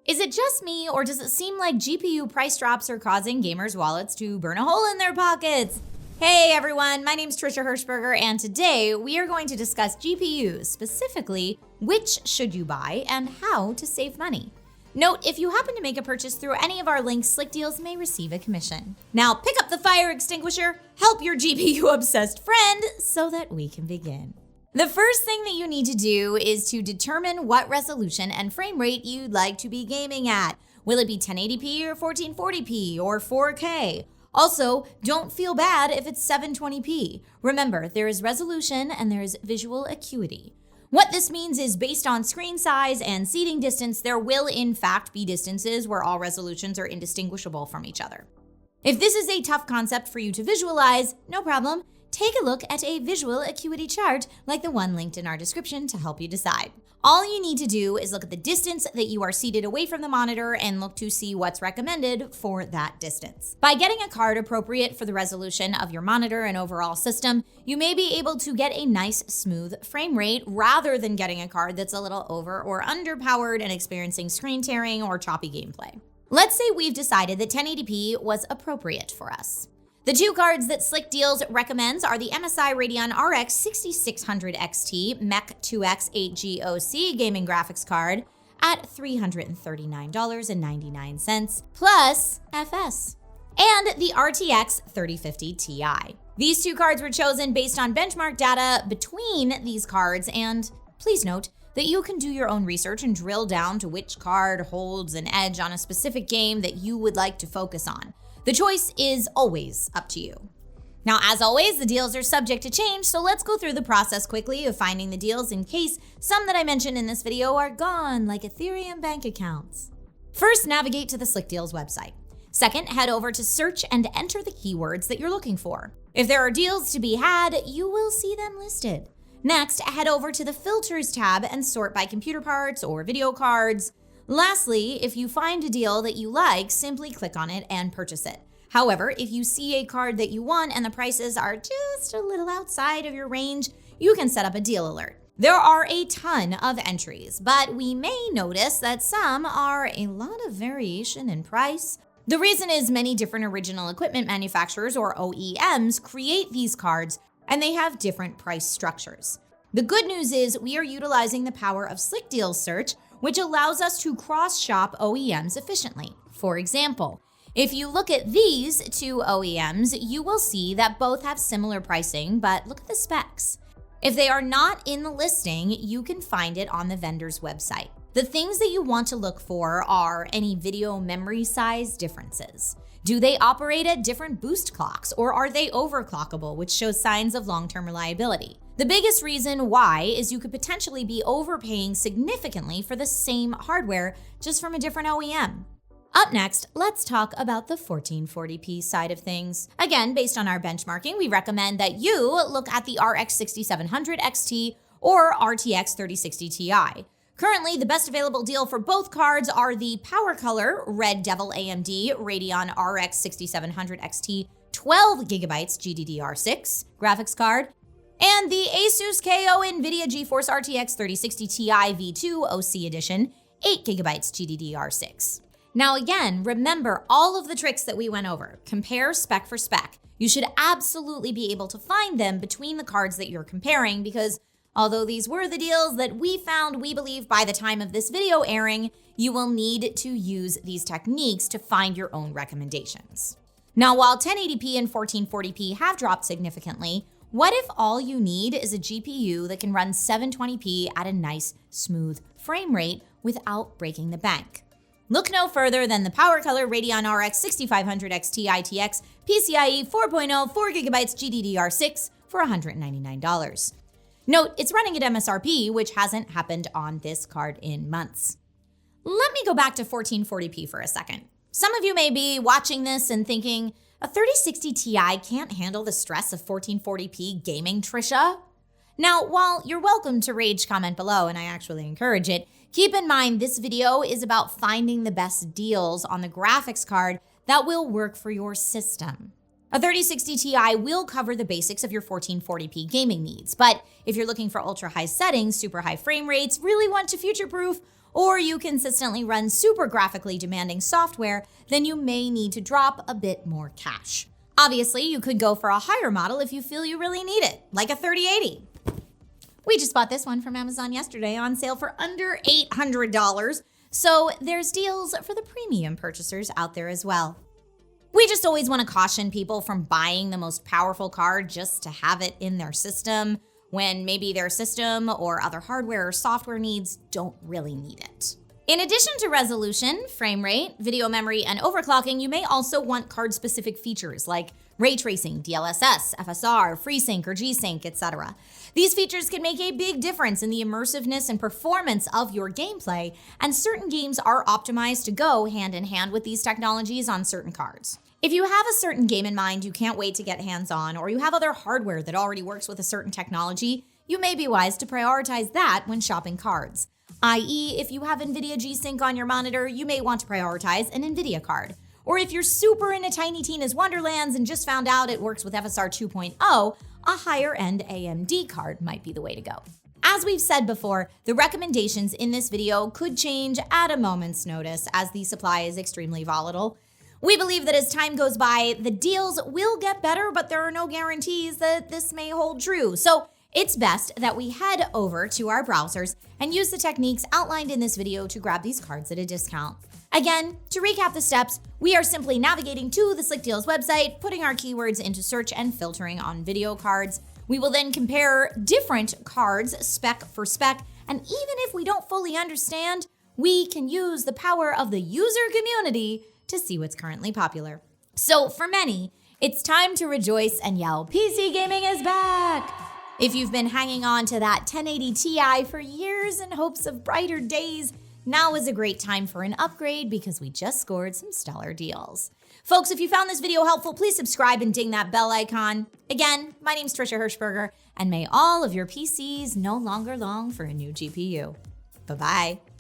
Is it just me, or does it seem like GPU price drops are causing gamers' wallets to burn a hole in their pockets? Hey everyone, my name's Trisha Hershberger, and today we are going to discuss GPUs, specifically which should you buy and how to save money. Note, if you happen to make a purchase through any of our links, Slickdeals may receive a commission. Now pick up the fire extinguisher, help your GPU-obsessed friend so that we can begin. The first thing that you need to do is to determine what resolution and frame rate you'd like to be gaming at. Will it be 1080p or 1440p or 4K? Also, don't feel bad if it's 720p. Remember, there is resolution and there is visual acuity. What this means is based on screen size and seating distance, there will in fact be distances where all resolutions are indistinguishable from each other. If this is a tough concept for you to visualize, no problem. Take a look at a visual acuity chart like the one linked in our description to help you decide. All you need to do is look at the distance that you are seated away from the monitor and look to see what's recommended for that distance. By getting a card appropriate for the resolution of your monitor and overall system, you may be able to get a nice smooth frame rate rather than getting a card that's a little over or underpowered and experiencing screen tearing or choppy gameplay. Let's say we've decided that 1080p was appropriate for us. The two cards that Slickdeals recommends are the MSI Radeon RX 6600 XT Mech 2X 8GOC gaming graphics card at $339.99 plus FS, and the RTX 3050 Ti. These two cards were chosen based on benchmark data between these cards, and please note that you can do your own research and drill down to which card holds an edge on a specific game that you would like to focus on. The choice is always up to you. Now, as always, the deals are subject to change, so let's go through the process quickly of finding the deals in case some that I mentioned in this video are gone like Ethereum bank accounts. First, navigate to the Slickdeals website. Second, head over to search and enter the keywords that you're looking for. If there are deals to be had, you will see them listed. Next, head over to the Filters tab and sort by computer parts or video cards. Lastly, if you find a deal that you like, simply click on it and purchase it. However, if you see a card that you want and the prices are just a little outside of your range, you can set up a deal alert. There are a ton of entries, but we may notice that some are a lot of variation in price. The reason is many different original equipment manufacturers, or OEMs, create these cards, and they have different price structures. The good news is we are utilizing the power of Slickdeals search, which allows us to cross-shop OEMs efficiently. For example, if you look at these two OEMs, you will see that both have similar pricing, but look at the specs. If they are not in the listing, you can find it on the vendor's website. The things that you want to look for are any video memory size differences. Do they operate at different boost clocks, or are they overclockable, which shows signs of long-term reliability? The biggest reason why is you could potentially be overpaying significantly for the same hardware just from a different OEM. Up next, let's talk about the 1440p side of things. Again, based on our benchmarking, we recommend that you look at the RX 6700 XT or RTX 3060 Ti. Currently, the best available deal for both cards are the Power Color Red Devil AMD Radeon RX 6700 XT 12GB GDDR6 graphics card, and the Asus KO NVIDIA GeForce RTX 3060 Ti V2 OC Edition 8GB GDDR6. Now again, remember all of the tricks that we went over. Compare spec for spec. You should absolutely be able to find them between the cards that you're comparing, because although these were the deals that we found, we believe by the time of this video airing, you will need to use these techniques to find your own recommendations. Now, while 1080p and 1440p have dropped significantly, what if all you need is a GPU that can run 720p at a nice, smooth frame rate without breaking the bank? Look no further than the Power Color Radeon RX 6500 XT ITX PCIe 4.0 4GB GDDR6 for $199. Note, it's running at MSRP, which hasn't happened on this card in months. Let me go back to 1440p for a second. Some of you may be watching this and thinking, a 3060 Ti can't handle the stress of 1440p gaming, Trisha? Now, while you're welcome to rage comment below, and I actually encourage it, keep in mind this video is about finding the best deals on the graphics card that will work for your system. A 3060 Ti will cover the basics of your 1440p gaming needs, but if you're looking for ultra high settings, super high frame rates, really want to future-proof, or you consistently run super graphically demanding software, then you may need to drop a bit more cash. Obviously, you could go for a higher model if you feel you really need it, like a 3080. We just bought this one from Amazon yesterday on sale for under $800, so there's deals for the premium purchasers out there as well. We just always want to caution people from buying the most powerful card just to have it in their system when maybe their system or other hardware or software needs don't really need it. In addition to resolution, frame rate, video memory, and overclocking, you may also want card-specific features like ray tracing, DLSS, FSR, FreeSync or G-Sync, etc. These features can make a big difference in the immersiveness and performance of your gameplay, and certain games are optimized to go hand in hand with these technologies on certain cards. If you have a certain game in mind you can't wait to get hands-on, or you have other hardware that already works with a certain technology, you may be wise to prioritize that when shopping cards. i.e., if you have NVIDIA G-Sync on your monitor, you may want to prioritize an NVIDIA card. Or if you're super into Tiny Tina's Wonderlands and just found out it works with FSR 2.0, a higher-end AMD card might be the way to go. As we've said before, the recommendations in this video could change at a moment's notice as the supply is extremely volatile. We believe that as time goes by, the deals will get better, but there are no guarantees that this may hold true. So it's best that we head over to our browsers and use the techniques outlined in this video to grab these cards at a discount. Again, to recap the steps, we are simply navigating to the Slickdeals website, putting our keywords into search and filtering on video cards. We will then compare different cards spec for spec, and even if we don't fully understand, we can use the power of the user community to see what's currently popular. So for many, it's time to rejoice and yell, PC gaming is back! If you've been hanging on to that 1080 Ti for years in hopes of brighter days, now is a great time for an upgrade because we just scored some stellar deals. Folks, if you found this video helpful, please subscribe and ding that bell icon. Again, my name's Trisha Hershberger, and may all of your PCs no longer long for a new GPU. Bye-bye.